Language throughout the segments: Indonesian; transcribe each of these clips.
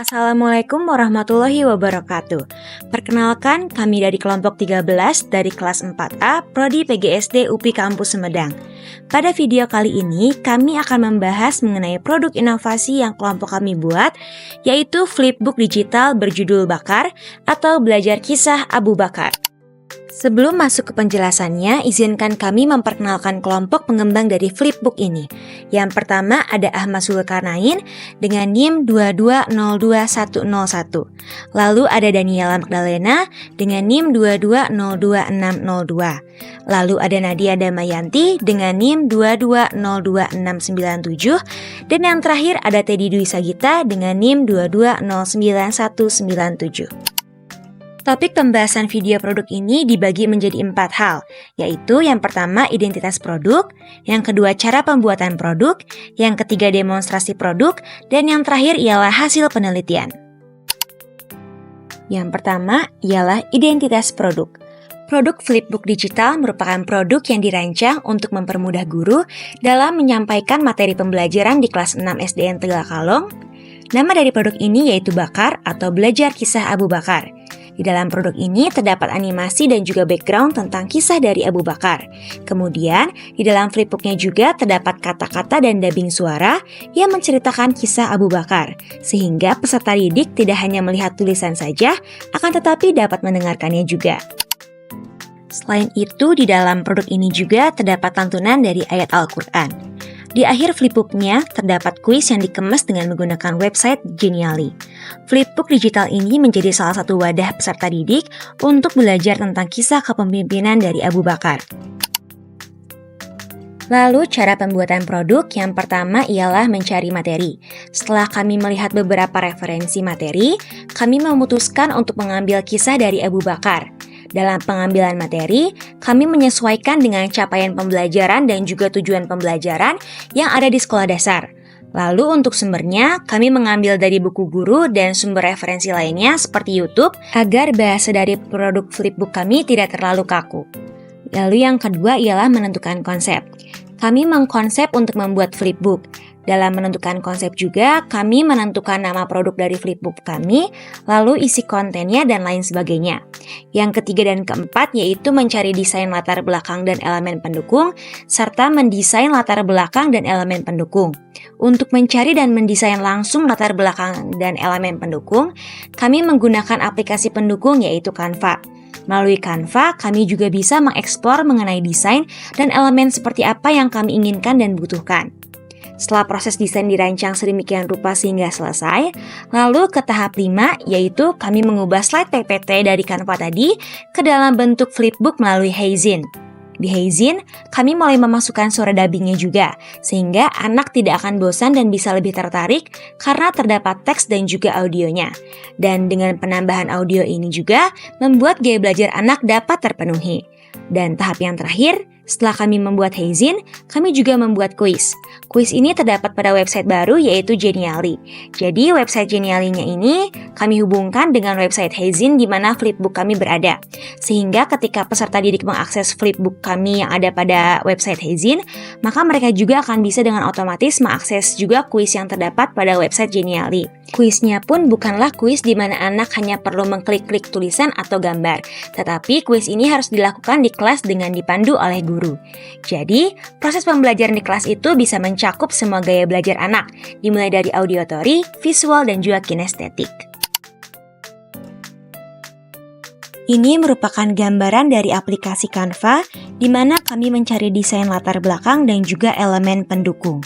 Assalamualaikum warahmatullahi wabarakatuh. Perkenalkan, kami dari kelompok 13 dari kelas 4A Prodi PGSD UPI Kampus Sumedang. Pada video kali ini, kami akan membahas mengenai produk inovasi yang kelompok kami buat, yaitu flipbook digital berjudul Bakar atau Belajar Kisah Abu Bakar. Sebelum masuk ke penjelasannya, izinkan kami memperkenalkan kelompok pengembang dari flipbook ini. Yang pertama ada Ahmad Zulkarnain dengan NIM 2202101. Lalu ada Daniela Magdalena dengan NIM 2202602. Lalu ada Nadia Damayanti dengan NIM 2202697. Dan yang terakhir ada Teddy Dwi Sagita dengan NIM 2209197. Topik pembahasan video produk ini dibagi menjadi 4 hal, yaitu yang pertama identitas produk, yang kedua cara pembuatan produk, yang ketiga demonstrasi produk, dan yang terakhir ialah hasil penelitian. Yang pertama ialah identitas produk. Produk flipbook digital merupakan produk yang dirancang untuk mempermudah guru dalam menyampaikan materi pembelajaran di kelas 6 SDN Tegal Kalong. Nama dari produk ini yaitu Bakar atau Belajar Kisah Abu Bakar. Di dalam produk ini terdapat animasi dan juga background tentang kisah dari Abu Bakar. Kemudian, di dalam flipbooknya juga terdapat kata-kata dan dubbing suara yang menceritakan kisah Abu Bakar, sehingga peserta didik tidak hanya melihat tulisan saja, akan tetapi dapat mendengarkannya juga. Selain itu, di dalam produk ini juga terdapat lantunan dari ayat Al-Quran. Di akhir flipbooknya terdapat kuis yang dikemas dengan menggunakan website Genially. Flipbook digital ini menjadi salah satu wadah peserta didik untuk belajar tentang kisah kepemimpinan dari Abu Bakar. Lalu cara pembuatan produk yang pertama ialah mencari materi. Setelah kami melihat beberapa referensi materi, kami memutuskan untuk mengambil kisah dari Abu Bakar. Dalam pengambilan materi, kami menyesuaikan dengan capaian pembelajaran dan juga tujuan pembelajaran yang ada di sekolah dasar. Lalu untuk sumbernya, kami mengambil dari buku guru dan sumber referensi lainnya seperti YouTube agar bahasa dari produk flipbook kami tidak terlalu kaku. Lalu yang kedua ialah menentukan konsep. Kami mengkonsep untuk membuat flipbook. Dalam menentukan konsep juga, kami menentukan nama produk dari flipbook kami, lalu isi kontennya dan lain sebagainya. Yang ketiga dan keempat yaitu mencari desain latar belakang dan elemen pendukung, serta mendesain latar belakang dan elemen pendukung. Untuk mencari dan mendesain langsung latar belakang dan elemen pendukung, kami menggunakan aplikasi pendukung yaitu Canva. Melalui Canva, kami juga bisa mengeksplor mengenai desain dan elemen seperti apa yang kami inginkan dan butuhkan. Setelah proses desain dirancang sedemikian rupa sehingga selesai, lalu ke tahap 5 yaitu kami mengubah slide PPT dari Canva tadi ke dalam bentuk flipbook melalui Heyzin. Di Heyzin, kami mulai memasukkan suara dubbingnya juga, sehingga anak tidak akan bosan dan bisa lebih tertarik karena terdapat teks dan juga audionya. Dan dengan penambahan audio ini juga, membuat gaya belajar anak dapat terpenuhi. Dan tahap yang terakhir, setelah kami membuat Heyzin, kami juga membuat kuis. Kuis ini terdapat pada website baru yaitu Genially. Jadi website Genially-nya ini kami hubungkan dengan website Heyzin di mana flipbook kami berada. Sehingga ketika peserta didik mengakses flipbook kami yang ada pada website Heyzin, maka mereka juga akan bisa dengan otomatis mengakses juga kuis yang terdapat pada website Genially. Kuisnya pun bukanlah kuis di mana anak hanya perlu mengklik-klik tulisan atau gambar, tetapi kuis ini harus dilakukan di kelas dengan dipandu oleh guru. Jadi, proses pembelajaran di kelas itu bisa mencakup semua gaya belajar anak, dimulai dari auditory, visual, dan juga kinestetik. Ini merupakan gambaran dari aplikasi Canva, di mana kami mencari desain latar belakang dan juga elemen pendukung.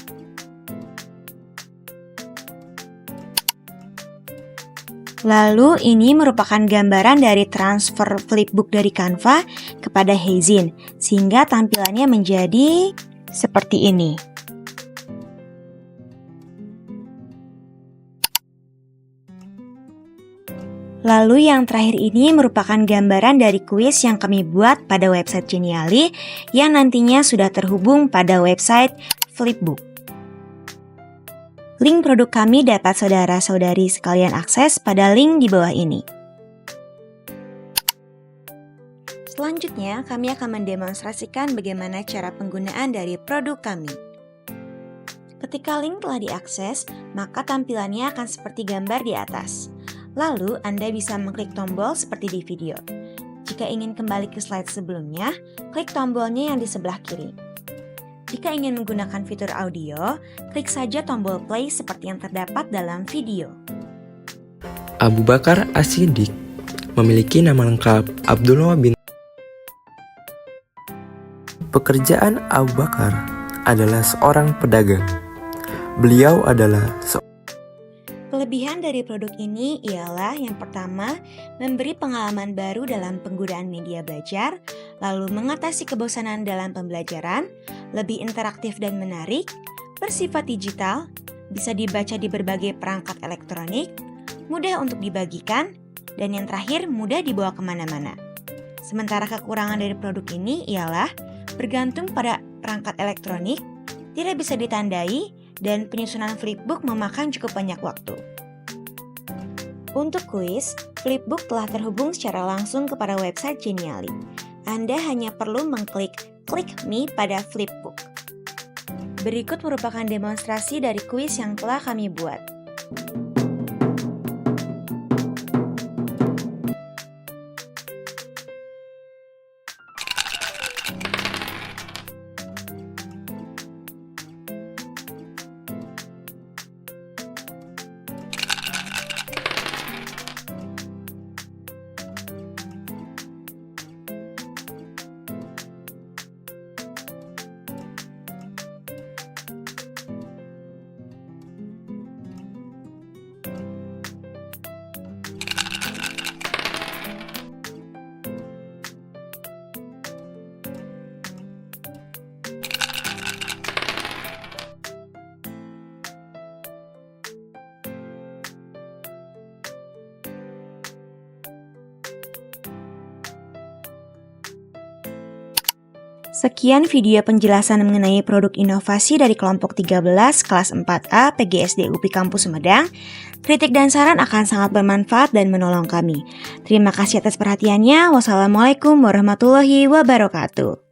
Lalu ini merupakan gambaran dari transfer flipbook dari Canva kepada Heyzin, sehingga tampilannya menjadi seperti ini. Lalu yang terakhir ini merupakan gambaran dari kuis yang kami buat pada website Genially yang nantinya sudah terhubung pada website flipbook. Link produk kami dapat saudara-saudari sekalian akses pada link di bawah ini. Selanjutnya, kami akan mendemonstrasikan bagaimana cara penggunaan dari produk kami. Ketika link telah diakses, maka tampilannya akan seperti gambar di atas. Lalu, Anda bisa mengklik tombol seperti di video. Jika ingin kembali ke slide sebelumnya, klik tombolnya yang di sebelah kiri. Jika ingin menggunakan fitur audio, klik saja tombol play seperti yang terdapat dalam video. Abu Bakar As-Siddiq memiliki nama lengkap Abdullah bin. Pekerjaan Abu Bakar adalah seorang pedagang. Beliau adalah Kelebihan dari produk ini ialah yang pertama, memberi pengalaman baru dalam penggunaan media belajar, lalu mengatasi kebosanan dalam pembelajaran, lebih interaktif dan menarik, bersifat digital, bisa dibaca di berbagai perangkat elektronik, mudah untuk dibagikan, dan yang terakhir mudah dibawa kemana-mana. Sementara kekurangan dari produk ini ialah bergantung pada perangkat elektronik, tidak bisa ditandai, dan penyusunan flipbook memakan cukup banyak waktu. Untuk kuis, flipbook telah terhubung secara langsung kepada website Genially. Anda hanya perlu mengklik Click Me pada flipbook. Berikut merupakan demonstrasi dari kuis yang telah kami buat. Sekian video penjelasan mengenai produk inovasi dari kelompok 13 kelas 4A PGSD UPI Kampus Sumedang. Kritik dan saran akan sangat bermanfaat dan menolong kami. Terima kasih atas perhatiannya. Wassalamualaikum warahmatullahi wabarakatuh.